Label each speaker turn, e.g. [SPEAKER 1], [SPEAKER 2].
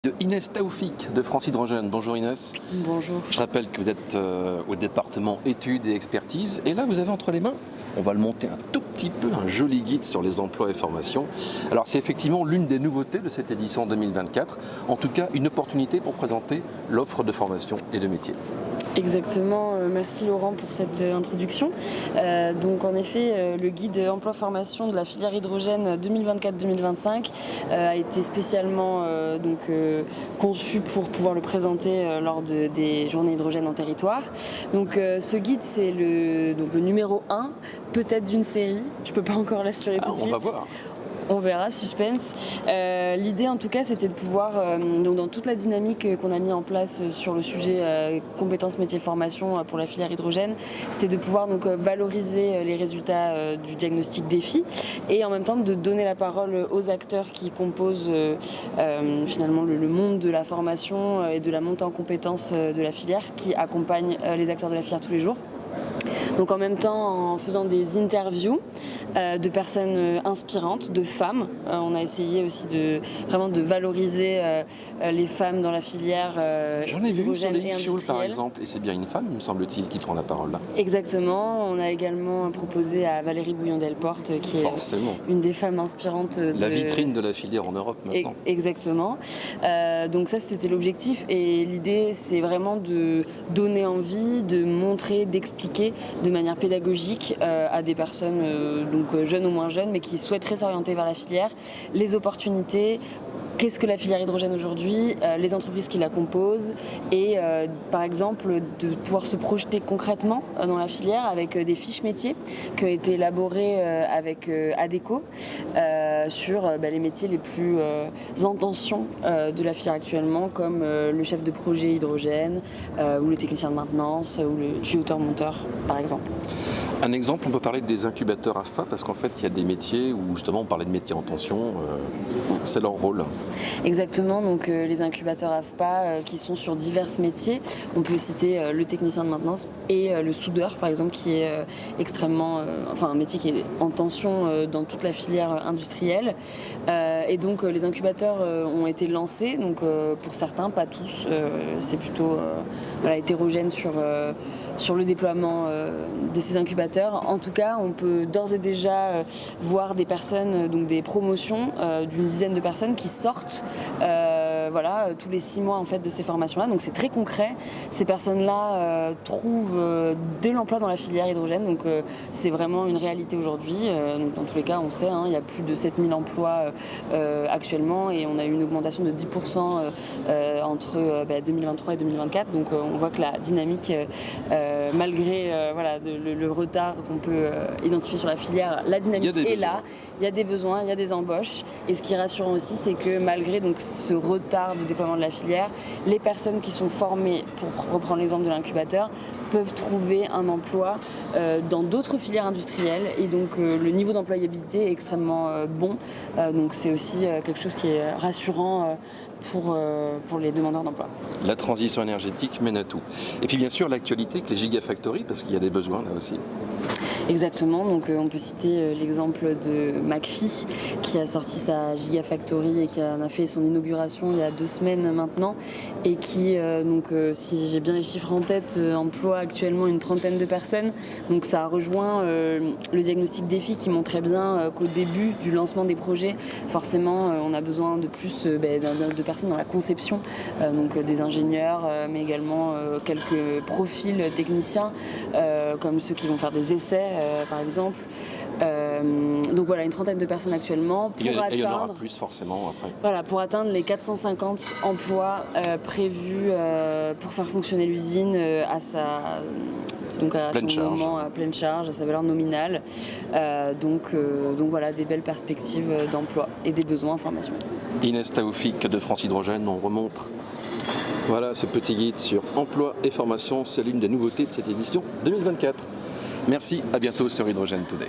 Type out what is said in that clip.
[SPEAKER 1] De Inès Taoufik de France Hydrogène. Bonjour Inès.
[SPEAKER 2] Bonjour.
[SPEAKER 1] Je rappelle que vous êtes au département études et expertise et là vous avez entre les mains, on va le monter un tout petit peu, un joli guide sur les emplois et formations. Alors c'est effectivement l'une des nouveautés de cette édition 2024, en tout cas une opportunité pour présenter l'offre de formation et de métier.
[SPEAKER 2] Exactement, merci Laurent pour cette introduction. Donc en effet, le guide emploi-formation de la filière hydrogène 2024-2025 a été spécialement conçu pour pouvoir le présenter lors des journées hydrogène en territoire. Donc ce guide c'est le numéro 1, peut-être d'une série, je ne peux pas encore l'assurer tout de suite.
[SPEAKER 1] On va voir.
[SPEAKER 2] On verra, suspense. L'idée en tout cas c'était de pouvoir, donc dans toute la dynamique qu'on a mis en place sur le sujet compétences métiers formation pour la filière hydrogène, c'était de pouvoir donc valoriser les résultats du diagnostic défi et en même temps de donner la parole aux acteurs qui composent finalement le monde de la formation et de la montée en compétences de la filière qui accompagnent les acteurs de la filière tous les jours. Donc en même temps en faisant des interviews de personnes inspirantes, de femmes. On a essayé aussi de valoriser les femmes dans la filière
[SPEAKER 1] J'en ai vu sur
[SPEAKER 2] hydrogène et
[SPEAKER 1] les fioles par
[SPEAKER 2] industrielle.
[SPEAKER 1] exemple, et c'est bien une femme, me semble-t-il, qui prend la parole là.
[SPEAKER 2] Exactement. On a également proposé à Valérie Bouillon-Delporte, qui est une des femmes inspirantes.
[SPEAKER 1] La vitrine de la filière en Europe maintenant.
[SPEAKER 2] Exactement. Donc ça c'était l'objectif et l'idée c'est vraiment de donner envie, de montrer, d'expliquer de manière pédagogique à des personnes jeunes ou moins jeunes mais qui souhaiteraient s'orienter vers la filière, les opportunités. Qu'est-ce que la filière hydrogène aujourd'hui, les entreprises qui la composent et par exemple de pouvoir se projeter concrètement dans la filière avec des fiches métiers qui ont été élaborées avec ADECO sur les métiers les plus en tension de la filière actuellement comme le chef de projet hydrogène ou le technicien de maintenance ou le tuyauteur-monteur par exemple.
[SPEAKER 1] Un exemple, on peut parler des incubateurs AFPA parce qu'en fait il y a des métiers où justement on parlait de métiers en tension, c'est leur rôle.
[SPEAKER 2] Exactement, donc les incubateurs AFPA qui sont sur divers métiers. On peut citer le technicien de maintenance et le soudeur par exemple qui est un métier qui est en tension dans toute la filière industrielle. Et donc les incubateurs ont été lancés, donc pour certains, pas tous, c'est plutôt hétérogène sur le déploiement de ces incubateurs. En tout cas, on peut d'ores et déjà voir des personnes, donc des promotions d'une dizaine de personnes qui sortent tous les 6 mois en fait de ces formations-là. Donc c'est très concret. Ces personnes-là trouvent dès l'emploi dans la filière hydrogène. Donc c'est vraiment une réalité aujourd'hui. Donc dans tous les cas, on sait, il y a plus de 7000 emplois actuellement et on a eu une augmentation de 10% entre 2023 et 2024. Donc on voit que la dynamique, malgré le retard qu'on peut identifier sur la filière, la dynamique est là. Il y a des besoins, il y a des embauches. Et ce qui est rassurant aussi, c'est que malgré donc, ce retard de déploiement de la filière, les personnes qui sont formées, pour reprendre l'exemple de l'incubateur, peuvent trouver un emploi dans d'autres filières industrielles et donc le niveau d'employabilité est extrêmement bon. Donc c'est aussi quelque chose qui est rassurant pour les demandeurs d'emploi.
[SPEAKER 1] La transition énergétique mène à tout. Et puis bien sûr l'actualité avec les gigafactories parce qu'il y a des besoins là aussi.
[SPEAKER 2] Exactement, donc on peut citer l'exemple de McPhy qui a sorti sa Gigafactory et qui en a fait son inauguration il y a 2 semaines maintenant et qui, si j'ai bien les chiffres en tête, emploie actuellement une 30aine de personnes. Donc ça rejoint le diagnostic défi qui montrait bien qu'au début du lancement des projets, forcément on a besoin de plus de personnes dans la conception, donc des ingénieurs, mais également quelques profils techniciens comme ceux qui vont faire des essais par exemple. Donc voilà, une 30aine de personnes actuellement
[SPEAKER 1] il y en aura plus forcément après.
[SPEAKER 2] Voilà, pour atteindre les 450 emplois prévus pour faire fonctionner l'usine à son moment à pleine charge, à sa valeur nominale. Donc voilà, des belles perspectives d'emploi et des besoins en formation.
[SPEAKER 1] Inès Taoufik de France Hydrogène, on remonte. Voilà ce petit guide sur emploi et formation, c'est l'une des nouveautés de cette édition 2024. Merci, à bientôt sur Hydrogène Today.